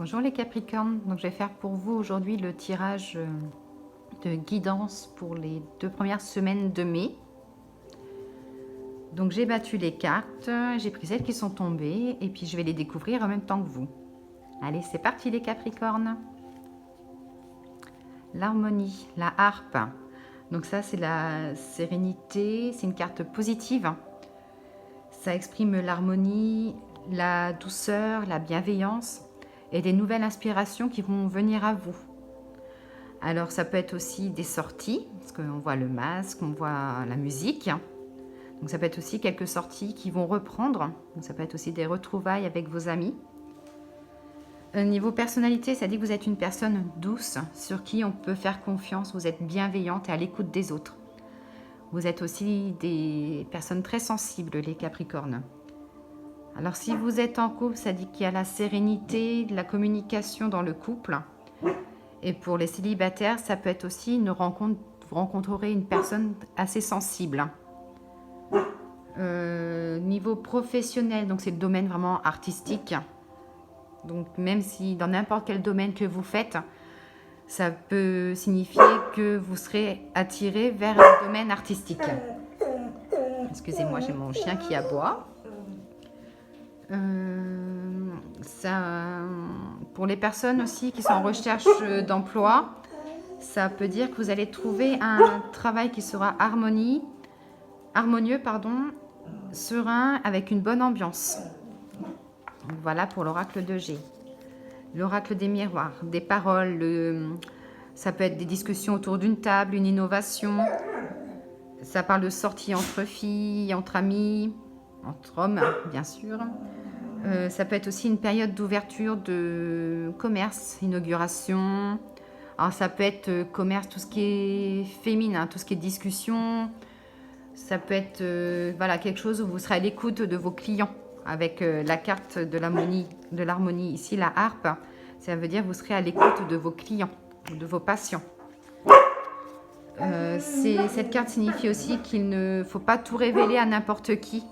Bonjour les Capricornes, donc je vais faire pour vous aujourd'hui le tirage de guidance pour les 2 premières semaines de mai. Donc j'ai battu les cartes, j'ai pris celles qui sont tombées et puis je vais les découvrir en même temps que vous. Allez, c'est parti les Capricornes. L'harmonie, la harpe. Donc ça c'est la sérénité, c'est une carte positive. Ça exprime l'harmonie, la douceur, la bienveillance et des nouvelles inspirations qui vont venir à vous. Alors ça peut être aussi des sorties, parce qu'on voit le masque, on voit la musique. Donc ça peut être aussi quelques sorties qui vont reprendre. Donc ça peut être aussi des retrouvailles avec vos amis. Niveau personnalité, ça dit que vous êtes une personne douce, sur qui on peut faire confiance, vous êtes bienveillante et à l'écoute des autres. Vous êtes aussi des personnes très sensibles, les Capricornes. Alors si vous êtes en couple, ça dit qu'il y a la sérénité, de la communication dans le couple. Et pour les célibataires, ça peut être aussi une rencontre, vous rencontrerez une personne assez sensible. Niveau professionnel, donc c'est le domaine vraiment artistique. Donc même si dans n'importe quel domaine que vous faites, ça peut signifier que vous serez attiré vers un domaine artistique. Excusez-moi, j'ai mon chien qui aboie. Pour les personnes aussi qui sont en recherche d'emploi, ça peut dire que vous allez trouver un travail qui sera harmonieux, serein, avec une bonne ambiance. Donc voilà pour l'oracle de G. L'oracle des miroirs, des paroles, ça peut être des discussions autour d'une table, une innovation. Ça parle de sorties entre filles, entre amis, entre hommes, bien sûr. Ça peut être aussi une période d'ouverture de commerce, inauguration. Alors ça peut être commerce, tout ce qui est féminin, tout ce qui est discussion. Ça peut être voilà, quelque chose où vous serez à l'écoute de vos clients avec la carte de l'harmonie ici, la harpe. Ça veut dire que vous serez à l'écoute de vos clients, de vos patients. Cette carte signifie aussi qu'il ne faut pas tout révéler à n'importe qui.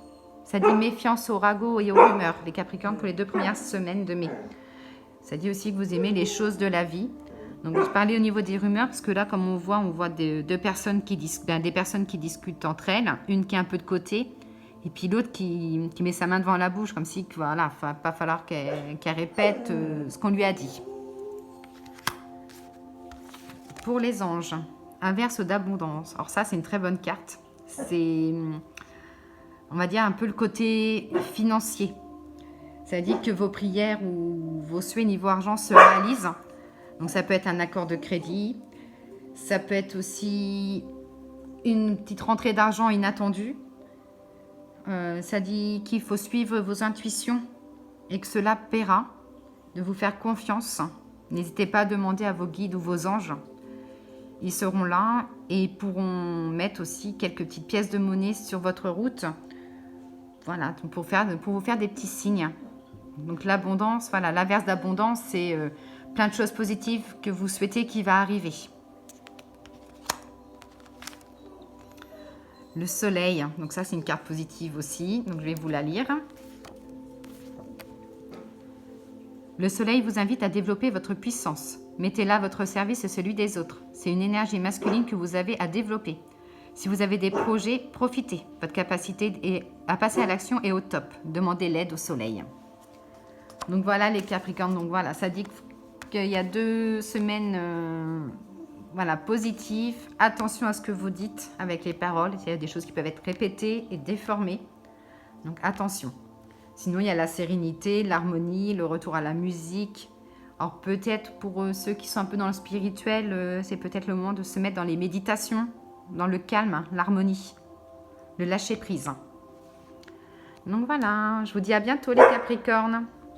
Ça dit méfiance aux ragots et aux rumeurs, les Capricornes, pour les 2 premières semaines de mai. Ça dit aussi que vous aimez les choses de la vie. Donc, je parlais au niveau des rumeurs, parce que là, comme on voit des personnes qui discutent entre elles, une qui est un peu de côté, et puis l'autre qui met sa main devant la bouche, comme si, voilà, il ne va pas falloir qu'elle répète ce qu'on lui a dit. Pour les anges, inverse d'abondance. Alors ça, c'est une très bonne carte. C'est, on va dire, un peu le côté financier. Ça dit que vos prières ou vos souhaits niveau argent se réalisent. Donc ça peut être un accord de crédit. Ça peut être aussi une petite rentrée d'argent inattendue. Ça dit qu'il faut suivre vos intuitions et que cela paiera, de vous faire confiance. N'hésitez pas à demander à vos guides ou vos anges. Ils seront là et pourront mettre aussi quelques petites pièces de monnaie sur votre route. Voilà, pour vous faire des petits signes. Donc l'abondance, voilà, l'inverse d'abondance, c'est plein de choses positives que vous souhaitez qui va arriver. Le soleil, donc ça c'est une carte positive aussi, donc je vais vous la lire. Le soleil vous invite à développer votre puissance. Mettez-la à votre service et celui des autres. C'est une énergie masculine que vous avez à développer. Si vous avez des projets, profitez. Votre capacité à passer à l'action est au top. Demandez l'aide au soleil. Donc voilà les Capricornes, donc voilà, ça dit qu'il y a 2 semaines voilà, positives. Attention à ce que vous dites avec les paroles. Il y a des choses qui peuvent être répétées et déformées. Donc attention. Sinon, il y a la sérénité, l'harmonie, le retour à la musique. Alors peut-être pour ceux qui sont un peu dans le spirituel, c'est peut-être le moment de se mettre dans les méditations, dans le calme, l'harmonie, le lâcher prise. Donc voilà, je vous dis à bientôt les Capricornes.